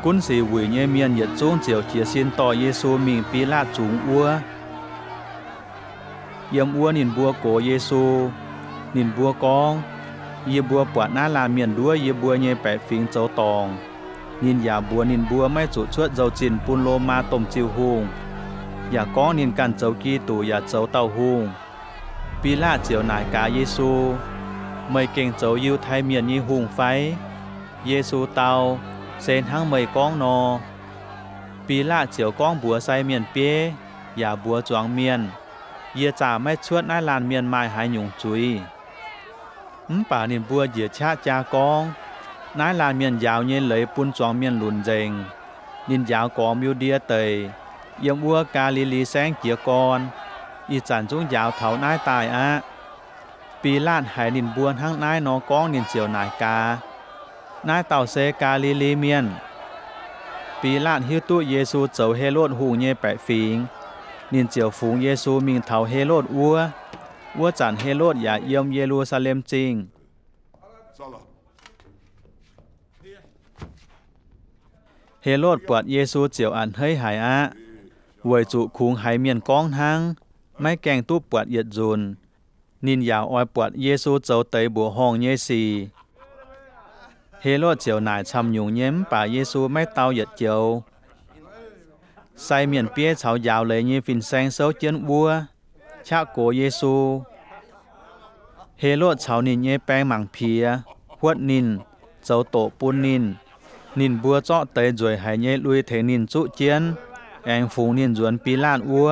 กุนสีหวยเยเมียนเหยียดจงเจียวเจียซินต่อเยซูมิงปีลาดจูงอัวเยี่ยมอัวนินบัวโกเยซูนินบัวกองเยบัวปวดหน้าลาเมียนด้วยเยบัวเยแปะฟิงเจ้าตองนินยาบัวนินบัวไม่จุดชวดเจ้าจินปุนโลมาต้มจิวฮูงอย่าก้องนินกันเจ้ากี้ตู่อย่าเจ้าเต้าฮูงปีลาดเจียวนายกาเยซูไม่เก่งเจ้ายิวไทยเมียนยีฮูงไฟเยซูเตาเซนทั้งไม่ก้องนอปีลาดเจียวก้องบัวใส่เมียนเปียอย่าบัวจวงเมียนเยจ่าไม่ชวดหน้าลานเมียนไม้หายหยุงจุยป่านินบัวเหยียดชาจากองน้าลานเมียนยาวเย็นเลยปุ้นจวงเมียนหลุนเจงนินยาวกอมิวเดียเตยเยี่ยมวัวกาลีลีแสงเกียกรอีจันจุงยาวเถาน้ายตายปีลาดหายนินบัวทั้งน้ายนอกองนินเจียวนายกาน้ายเต่าเซกาลีลีเมียนปีลาดฮิวตุเยซูเจ้าเฮโรดหูเยแปะฟิงนินเจียวฝูงเยซูมิงเถาเฮโรดอัวจันเฮโรดอย่าเยี่ยมเยรูซาเล็มจริงเฮโรดปวดเยซูเจียวอันเฮ้ยหายหวยจุคุงหายเมียนก้องทั้งไม่แกงตู้ปวดเหยียดจุนนินยาวออยปวดเยซูเจ้าเตยบัวห้องเยซีเฮโรดเจียวนายชำยุงเย้มป่าเยซูไม่เตาเหยียดเจียวใส่เมียนเปียเฉายาวเลยเยฟินแซงเซาเจียนบัวชะโกเยซูเฮโรดเฉานินเยแปงหมังเพียหวดนินเจ้าโตปุนนินบัวเจาะเตยจวยหายเยลุยเทนินจุเจียนแองฝูงนินจวนปีลาดอัว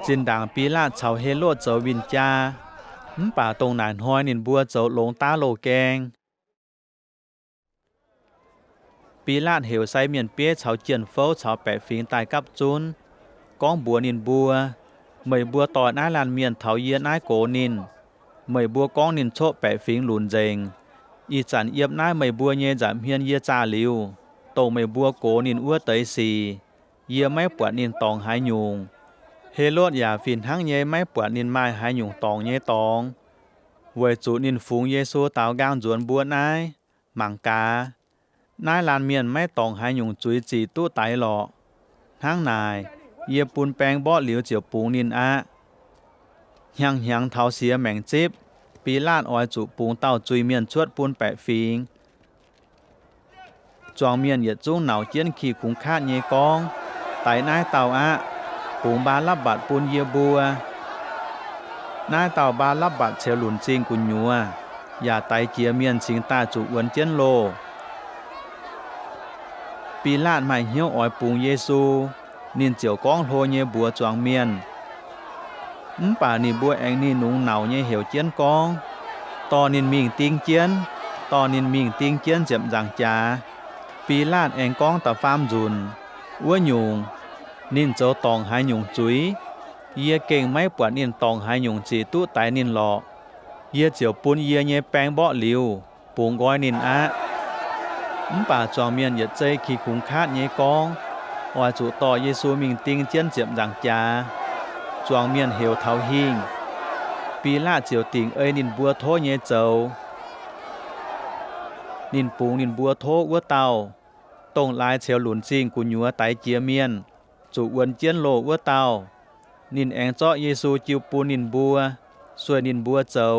จินด่างปีลาดเฉาเฮโรดเจ้าวินจาป่าตรงนานห้อยนินบัวเจ้าลงตาโลแกงปีลาดเหวไซเมียนเปียเฉาเจียนเฝ้าเฉาแปะฟิงตายกับจุนก้องบัวนินบัวเมยบัวต่อหน้าลานเมียนเถาเยียนอ้ายโกนินเมยบัวก้องนินโชแปะฟิงหลุนเจงอีจันเอียบน้ายเมยบัวเยจามเฮียนเยียจาลิวโตเมยบัวโกนินอัวเตยสีเยียไม่ปวดนินตองหายยุงเฮโรดอย่าฟินทั้งเยไม่ปวดนินไม้หายยุงตองเยตองเวยจุนินฝูงเยซูตาวกางจวนบัวนายมังกานายลานเมียนไม่ต้องหายยุงจุยจีตู้ไตหลอทั้งนายเยียปุนแปงบ่เหลียวเจียวปูงนินยังเท้าเสียแมงจิบปีลาดออยจุปูงเต้าจุยเมียนชวดปุนแปะฟิงจองเมียนเหยียดจุ้งเหนาเจียนขี่ขุงคาดเยกองไตนายเต่าปูงบาลับบัดปุนเยียบัวนายเต่าบาลับบัดเชลุนจริงกุญญัวอย่าไตเกียเมียนสิงตาจุอวนเจียนโลปีลาดใหม่เหี่ยวอ้อยปูงเยซูนินเจียวก้องโทเยบัวจวงเมียนป่านี่บัวแองนี่หนุงเหนาเยเหี่ยวเจียนกองตอนินมิงติงเจียนตอนินมิงติงเจียนเจ็บจังจาปีลาดแองก้องตะฟามจุนอัวหยุงนินเจ้าตองหายหยุงจุยเยียเก่งไม่ปวดนินตองหายหยุงจีตู้ไตนินหลอเยียเจียวปุนเยียเยแปงบ่หลิวปูงก้อยนินป่าจองเมียนเหยียดใจขี่ขุงคาดเยกองออยจุต่อเยซูมิงติงเจียนเจ็บจังจาจวงเมียนเหวเทาหิงปีลาดเจียวติงนินบัวโทเยเจ้านินปูงนินบัวโทอัวเต้าตรงลายเฉียวหลุนซิงกุญญัวไตเจียเมียนจุอวนเจียนโลอัวเต้านินแองเจาะเยซูจิวปูนินบัวสวยนินบัวเจ้า